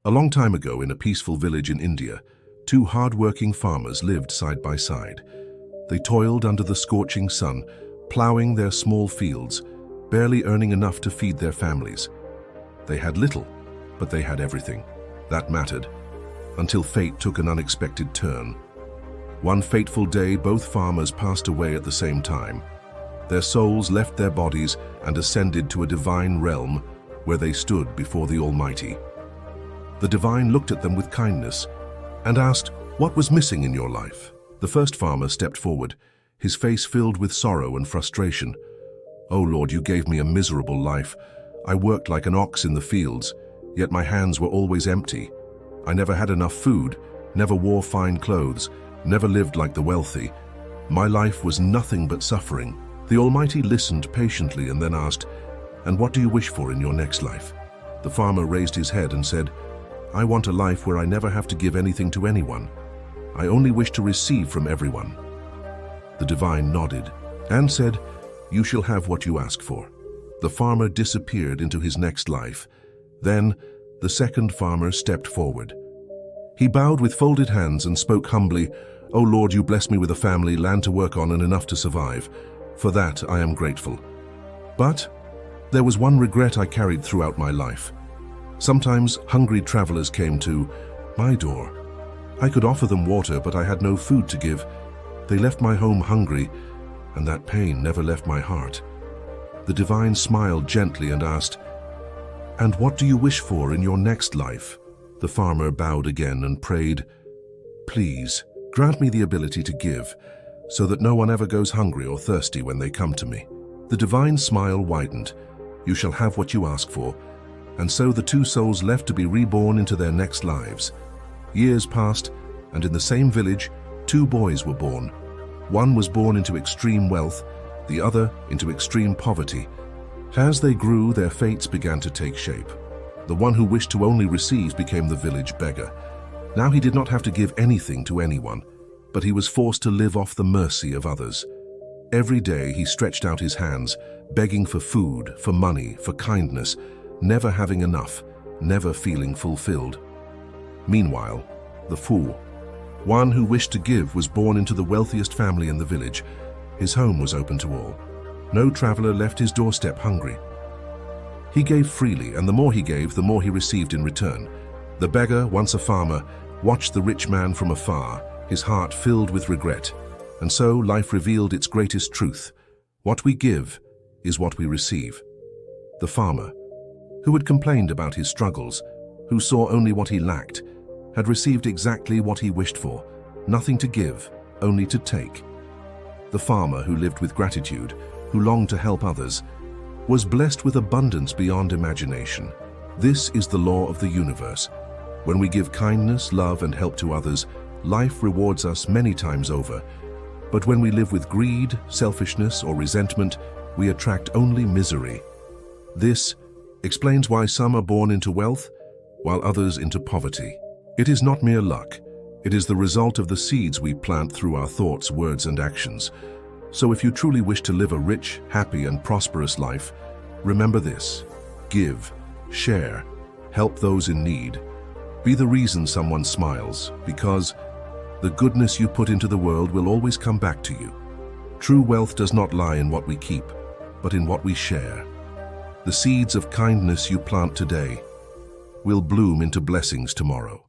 A long time ago, in a peaceful village in India, two hard-working farmers lived side by side. They toiled under the scorching sun, plowing their small fields, barely earning enough to feed their families. They had little, but they had everything. That mattered, until fate took an unexpected turn. One fateful day, both farmers passed away at the same time. Their souls left their bodies and ascended to a divine realm where they stood before the Almighty. The divine looked at them with kindness and asked, "What was missing in your life?" The first farmer stepped forward, his face filled with sorrow and frustration. "Oh Lord, you gave me a miserable life. I worked like an ox in the fields, yet my hands were always empty. I never had enough food, never wore fine clothes, never lived like the wealthy. My life was nothing but suffering." The Almighty listened patiently and then asked, "And what do you wish for in your next life?" The farmer raised his head and said, "I want a life where I never have to give anything to anyone. I only wish to receive from everyone." The divine nodded and said, "You shall have what you ask for." The farmer disappeared into his next life. Then the second farmer stepped forward. He bowed with folded hands and spoke humbly, "O Lord, you bless me with a family, land to work on, and enough to survive. For that I am grateful. But there was one regret I carried throughout my life. Sometimes hungry travelers came to my door. I could offer them water, but I had no food to give. They left my home hungry, and that pain never left my heart." The divine smiled gently and asked, "And what do you wish for in your next life?" The farmer bowed again and prayed, "Please, grant me the ability to give, so that no one ever goes hungry or thirsty when they come to me." The divine smile widened. "You shall have what you ask for." And so the two souls left to be reborn into their next lives. Years passed, and in the same village, two boys were born. One was born into extreme wealth, the other into extreme poverty. As they grew, their fates began to take shape. The one who wished to only receive became the village beggar. Now he did not have to give anything to anyone, but he was forced to live off the mercy of others. Every day he stretched out his hands, begging for food, for money, for kindness, never having enough, never feeling fulfilled. Meanwhile, the fool, one who wished to give, was born into the wealthiest family in the village. His home was open to all. No traveler left his doorstep hungry. He gave freely, and the more he gave, the more he received in return. The beggar, once a farmer, watched the rich man from afar, his heart filled with regret. And so life revealed its greatest truth: what we give is what we receive. The farmer, who had complained about his struggles, who saw only what he lacked, had received exactly what he wished for, nothing to give, only to take. The farmer, who lived with gratitude, who longed to help others, was blessed with abundance beyond imagination. This is the law of the universe. When we give kindness, love, and help to others, life rewards us many times over. But when we live with greed, selfishness, or resentment, we attract only misery. This explains why some are born into wealth, while others into poverty. It is not mere luck. It is the result of the seeds we plant through our thoughts, words, and actions. So if you truly wish to live a rich, happy, and prosperous life, remember this: give, share, help those in need. Be the reason someone smiles, because the goodness you put into the world will always come back to you. True wealth does not lie in what we keep, but in what we share. The seeds of kindness you plant today will bloom into blessings tomorrow.